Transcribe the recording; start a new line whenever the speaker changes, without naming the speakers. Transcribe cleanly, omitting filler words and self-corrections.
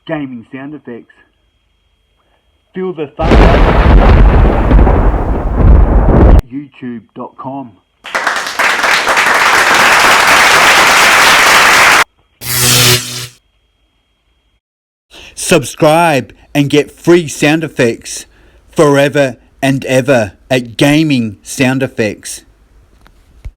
gaming sound effects. Feel the thunder at youtube.com. Subscribe and get free sound effects forever and ever at Gaming Sound Effects.